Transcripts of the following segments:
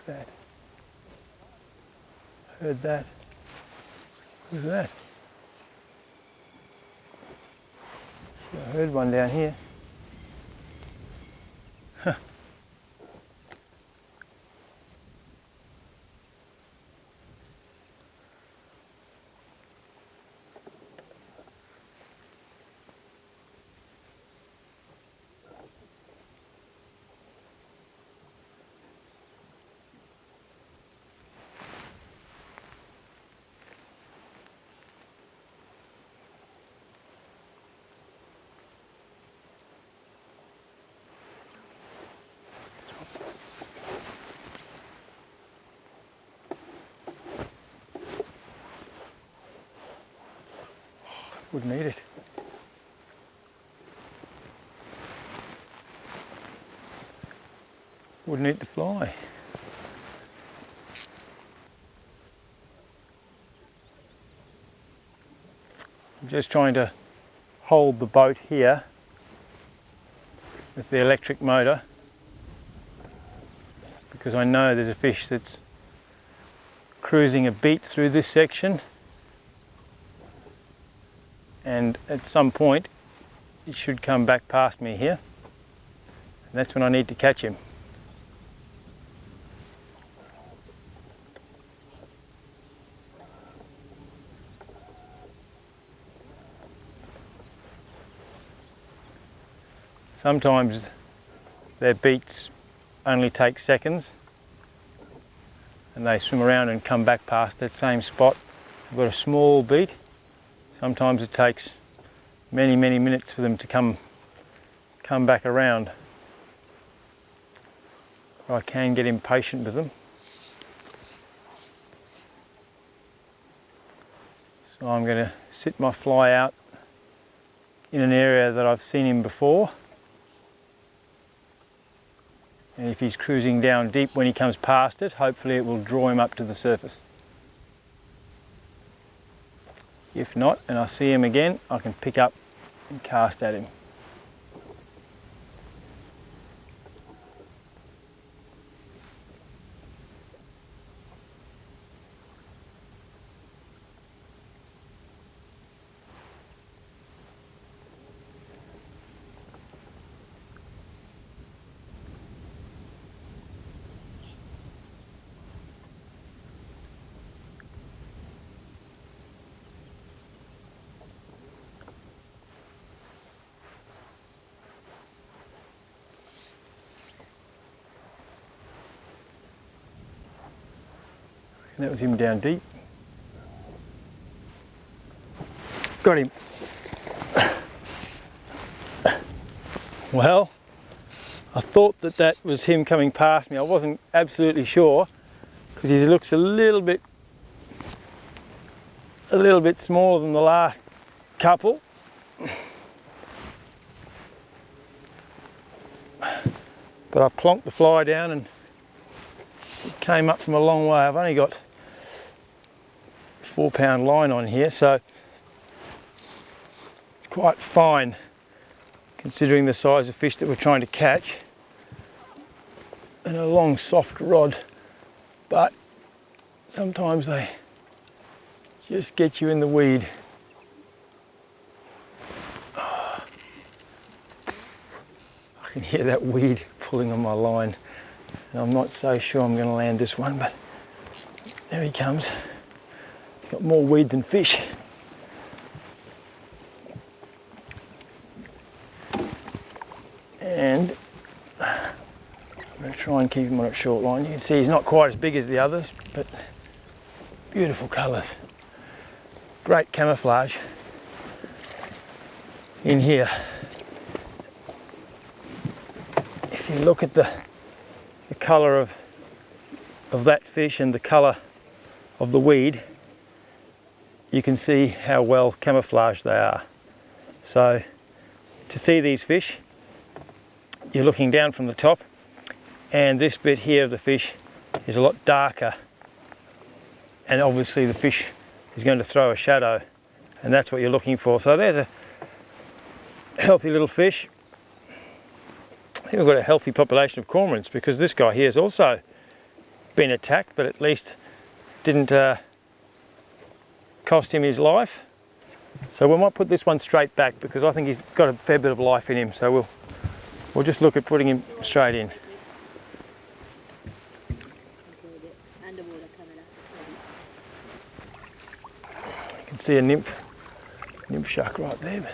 that? Heard that. Who's that? I heard one down here. Huh. Wouldn't eat it. Wouldn't eat the fly. I'm just trying to hold the boat here with the electric motor because I know there's a fish that's cruising a beat through this section, and at some point he should come back past me here, and that's when I need to catch him. Sometimes their beats only take seconds and they swim around and come back past that same spot. They've got a small beat. Sometimes it takes many minutes for them to come back around. I can get impatient with them. So I'm going to sit my fly out in an area that I've seen him before. And if he's cruising down deep when he comes past it, hopefully it will draw him up to the surface. If not, and I see him again, I can pick up and cast at him. And that was him down deep. Got him. Well, I thought that was him coming past me. I wasn't absolutely sure because he looks a little bit smaller than the last couple. But I plonked the fly down and it came up from a long way. I've only got 4-pound line on here, so it's quite fine considering the size of fish that we're trying to catch, and a long soft rod, but sometimes they just get you in the weed. I can hear that weed pulling on my line, and I'm not so sure I'm going to land this one, but there he comes. Got more weed than fish. And I'm going to try and keep him on a short line. You can see he's not quite as big as the others, but beautiful colours. Great camouflage in here. If you look at the colour of that fish and the colour of the weed, you can see how well camouflaged they are. So to see these fish, you're looking down from the top, and this bit here of the fish is a lot darker, and obviously the fish is going to throw a shadow, and that's what you're looking for. So there's a healthy little fish. I think we've got a healthy population of cormorants because this guy here is also been attacked, but at least didn't cost him his life. So we might put this one straight back because I think he's got a fair bit of life in him. So we'll just look at putting him straight in. You can see a nymph shark right there.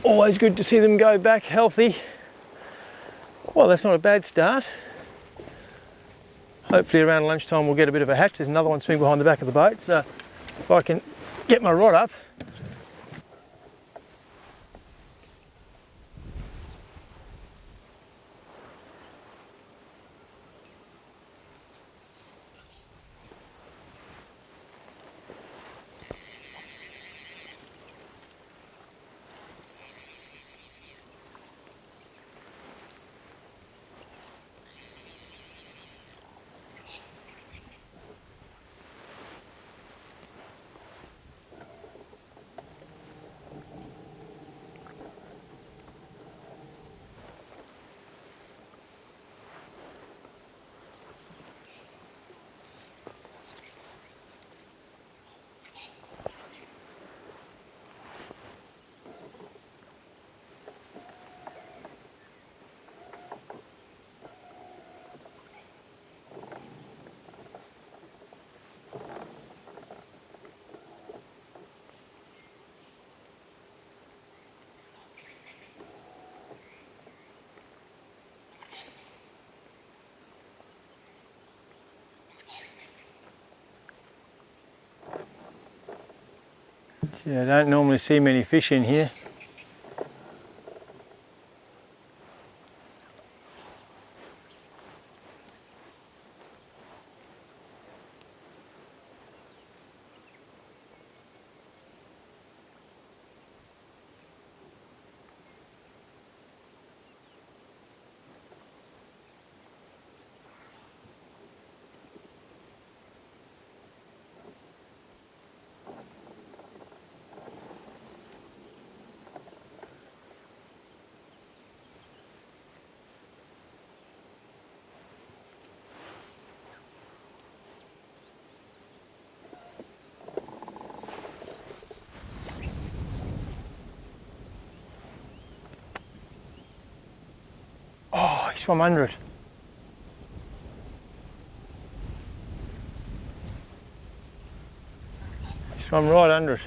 Always good to see them go back healthy. Well, that's not a bad start. Hopefully around lunchtime we'll get a bit of a hatch. There's another one swimming behind the back of the boat, so if I can get my rod up. Yeah, I don't normally see many fish in here. Oh, he swam under it. He swam right under it.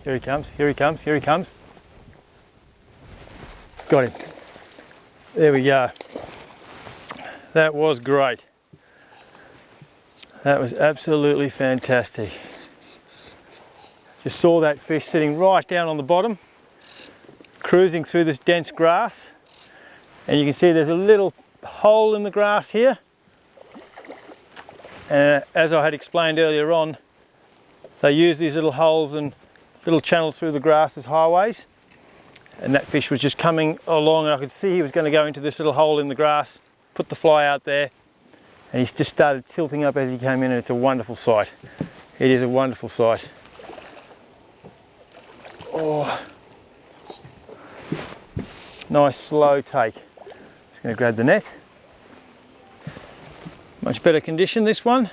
Here he comes, here he comes, here he comes. Got him. There we go. That was great. That was absolutely fantastic. Just saw that fish sitting right down on the bottom, cruising through this dense grass. And you can see there's a little hole in the grass here. As I had explained earlier on, they use these little holes and little channels through the grass as highways. And that fish was just coming along, and I could see he was going to go into this little hole in the grass, put the fly out there, and he just started tilting up as he came in, and it's a wonderful sight. It is a wonderful sight. Oh, nice slow take. Just going to grab the net. Much better condition, this one.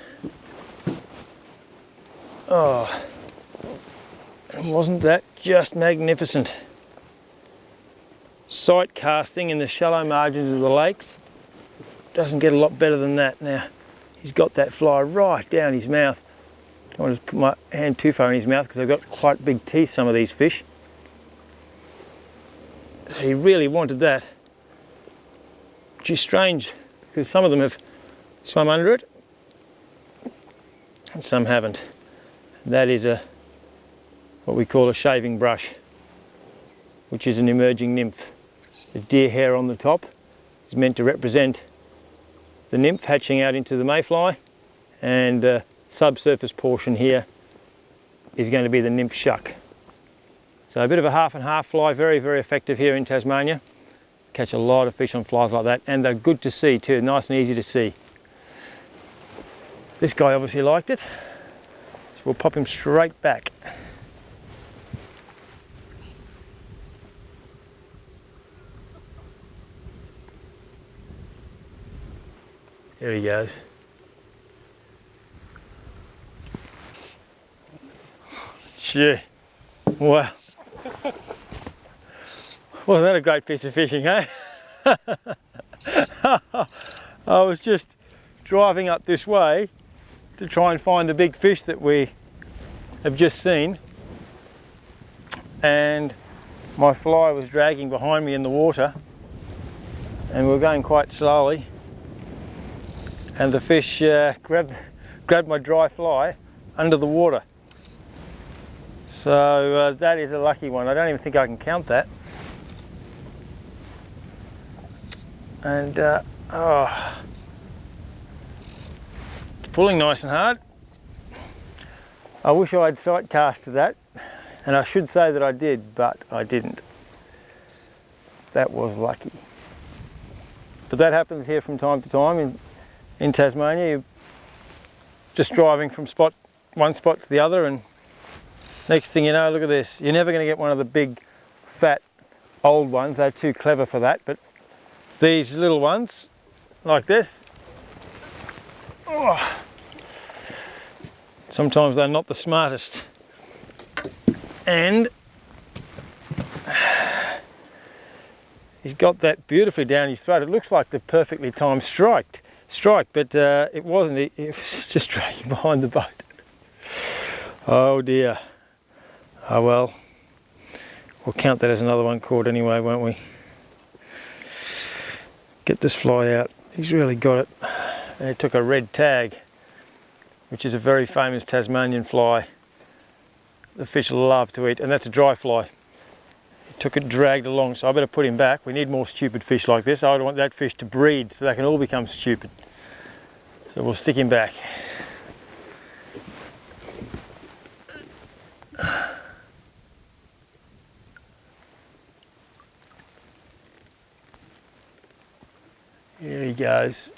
Oh, and wasn't that just magnificent? Sight casting in the shallow margins of the lakes doesn't get a lot better than that. Now, he's got that fly right down his mouth. Don't want to put my hand too far in his mouth because they've got quite big teeth, some of these fish. So he really wanted that. Which is strange because some of them have swum under it and some haven't. That is what we call a shaving brush, which is an emerging nymph. The deer hair on the top is meant to represent the nymph hatching out into the mayfly, and the subsurface portion here is going to be the nymph shuck. So a bit of a half and half fly, very, very effective here in Tasmania. Catch a lot of fish on flies like that, and they're good to see too, nice and easy to see. This guy obviously liked it, so we'll pop him straight back. There he goes. Gee, wow. Wasn't that a great piece of fishing, eh? I was just driving up this way to try and find the big fish that we have just seen, and my fly was dragging behind me in the water, and we were going quite slowly, and the fish grabbed my dry fly under the water. So that is a lucky one. I don't even think I can count that. And oh, it's pulling nice and hard. I wish I had sight cast to that, and I should say that I did, but I didn't. That was lucky. But that happens here from time to time in Tasmania. You're just driving from one spot to the other, and next thing you know, look at this. You're never going to get one of the big, fat, old ones. They're too clever for that. But these little ones, like this, oh, sometimes they're not the smartest. And he's got that beautifully down his throat. It looks like the perfectly timed strike, but it wasn't. It was just dragging behind the boat. Oh dear. Oh well, we'll count that as another one caught anyway, won't we? Get this fly out. He's really got it. And it took a red tag, which is a very famous Tasmanian fly the fish love to eat, and that's a dry fly. It took it dragged along, so I better put him back. We need more stupid fish like this. I want that fish to breed so they can all become stupid. So we'll stick him back. Here he goes.